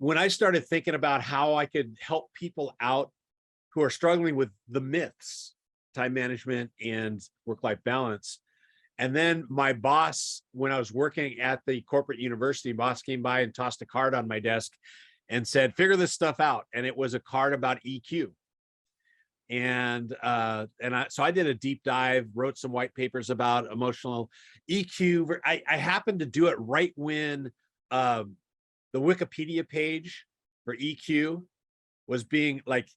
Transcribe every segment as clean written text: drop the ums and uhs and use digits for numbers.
when I started thinking about how I could help people out who are struggling with the myths, time management and work-life balance. And then my boss, when I was working at the corporate university, boss came by and tossed a card on my desk and said, figure this stuff out. And it was a card about EQ. So I did a deep dive, wrote some white papers about emotional EQ. I happened to do it right when the Wikipedia page for EQ was being like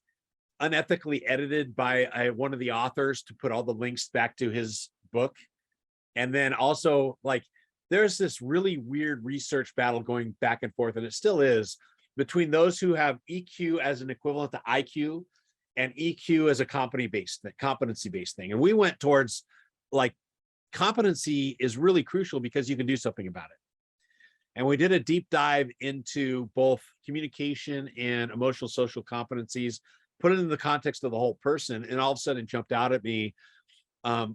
unethically edited by one of the authors to put all the links back to his book. And then also, like, there's this really weird research battle going back and forth, and it still is, between those who have EQ as an equivalent to IQ and EQ as a competency-based thing. And we went towards, like, competency is really crucial because you can do something about it. And we did a deep dive into both communication and emotional social competencies, put it in the context of the whole person, and all of a sudden it jumped out at me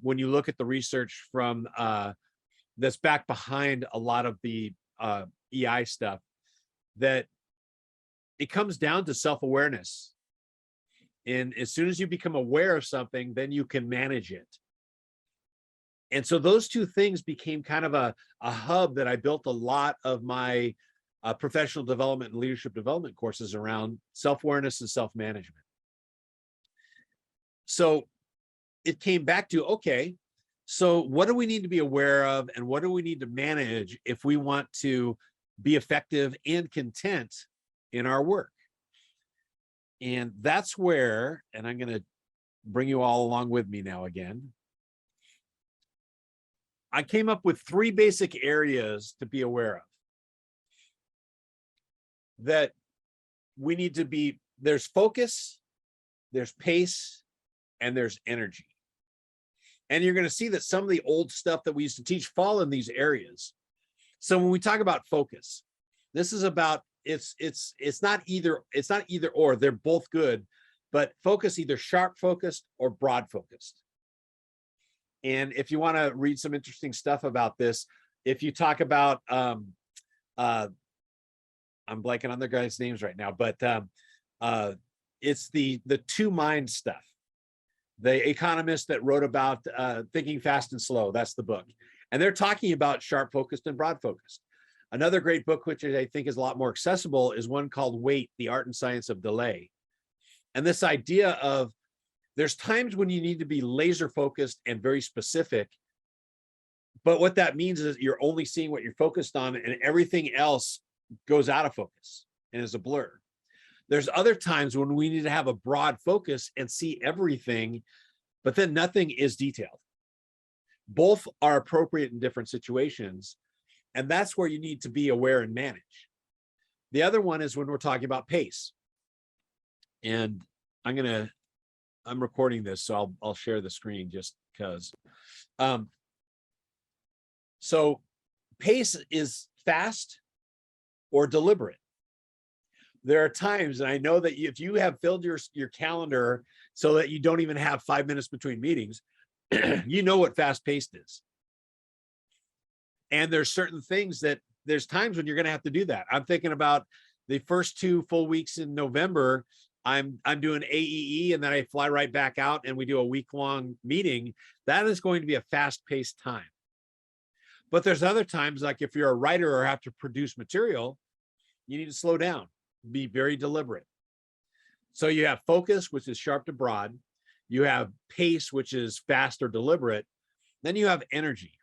when you look at the research from that's back behind a lot of the EI stuff, that it comes down to self-awareness. And as soon as you become aware of something, then you can manage it. And so those two things became kind of a hub that I built a lot of my professional development and leadership development courses around: self-awareness and self-management. So it came back to, okay, so what do we need to be aware of and what do we need to manage if we want to be effective and content in our work? And that's where, and I'm going to bring you all along with me now again, I came up with 3 basic areas to be aware of that we need to be. There's focus, there's pace, and there's energy. And you're going to see that some of the old stuff that we used to teach fall in these areas. So when we talk about focus, this is about, it's not either or, they're both good, but focus, either sharp focused or broad focused. And if you want to read some interesting stuff about this, if you talk about I'm blanking on the guys' names right now, but it's the two mind stuff. The economist that wrote about Thinking Fast and Slow, that's the book. And they're talking about sharp focused and broad focused. Another great book, which I think is a lot more accessible, is one called Wait, The Art and Science of Delay. And this idea of, there's times when you need to be laser focused and very specific, but what that means is you're only seeing what you're focused on and everything else goes out of focus and is a blur. There's other times when we need to have a broad focus and see everything, but then nothing is detailed. Both are appropriate in different situations, and that's where you need to be aware and manage. The other one is when we're talking about pace. And I'm recording this, so I'll share the screen just because. So pace is fast or deliberate. There are times, and I know that if you have filled your calendar so that you don't even have 5 minutes between meetings, you know what fast-paced is. And there's certain things that there's times when you're going to have to do that. I'm thinking about the first 2 full weeks in November. I'm doing AEE, and then I fly right back out and we do a week-long meeting. That is going to be a fast-paced time. But there's other times, like if you're a writer or have to produce material, you need to slow down, be very deliberate. So you have focus, which is sharp to broad. You have pace, which is fast or deliberate. Then you have energy.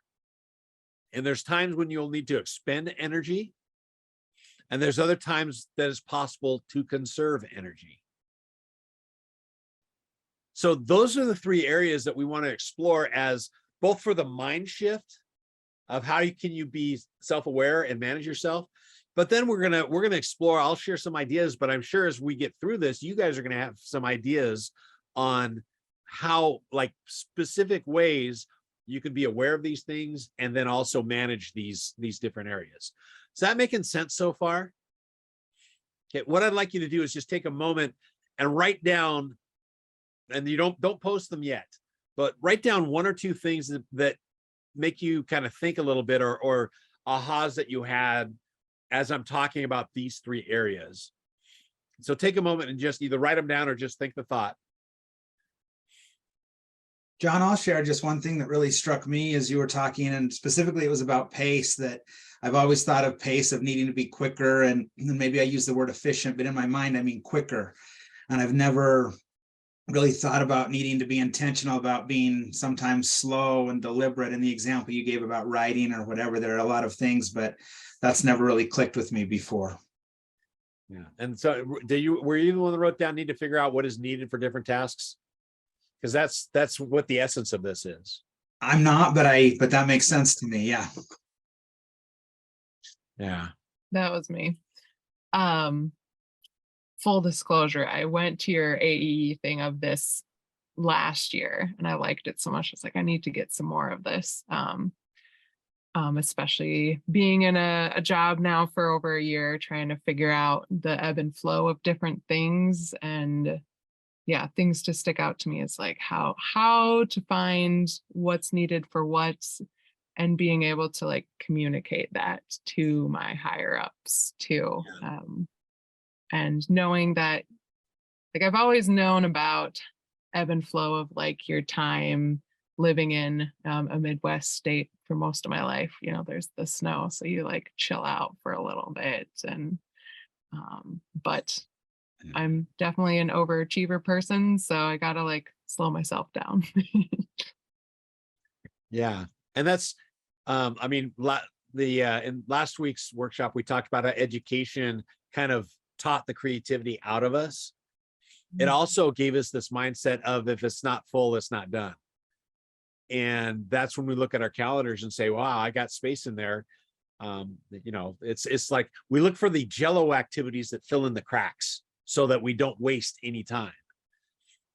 And there's times when you'll need to expend energy. And there's other times that it's possible to conserve energy. So those are the 3 areas that we want to explore, as both for the mind shift of how can you be self-aware and manage yourself. But then we're gonna explore. I'll share some ideas, but I'm sure as we get through this, you guys are gonna have some ideas on how, like, specific ways you can be aware of these things and then also manage these different areas. Is that making sense so far? Okay, what I'd like you to do is just take a moment and write down, and you don't post them yet, but write down 1 or 2 things that make you kind of think a little bit, or ahas that you had as I'm talking about these three areas. So take a moment and just either write them down or just think the thought. John, I'll share just one thing that really struck me as you were talking, and specifically it was about pace. That I've always thought of pace of needing to be quicker, and maybe I use the word efficient, but in my mind I mean quicker. And I've never really thought about needing to be intentional about being sometimes slow and deliberate. In the example you gave about writing or whatever, there are a lot of things, but that's never really clicked with me before. Yeah. And so were you the one that wrote down need to figure out what is needed for different tasks? Because that's what the essence of this is. I'm not, but that makes sense to me. Yeah. Yeah. That was me. Full disclosure, I went to your AE thing of this last year and I liked it so much. It's like, I need to get some more of this. Especially being in a job now for over a year, trying to figure out the ebb and flow of different things. And yeah, things to stick out to me is like how to find what's needed for what, and being able to like communicate that to my higher ups too. And knowing that, like, I've always known about ebb and flow of like your time living in a Midwest state for most of my life. You know, there's the snow, so you like chill out for a little bit. And but I'm definitely an overachiever person, so I gotta like slow myself down. Yeah. And that's I mean, in last week's workshop we talked about how education kind of taught the creativity out of us. It also gave us this mindset of if it's not full, it's not done. And that's when we look at our calendars and say, wow, I got space in there. You know, it's like we look for the Jello activities that fill in the cracks so that we don't waste any time.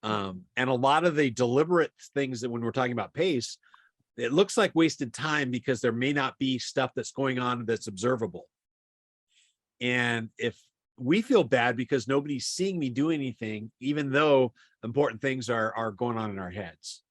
And a lot of the deliberate things that when we're talking about pace, it looks like wasted time because there may not be stuff that's going on that's observable. And if we feel bad because nobody's seeing me do anything, even though important things are going on in our heads.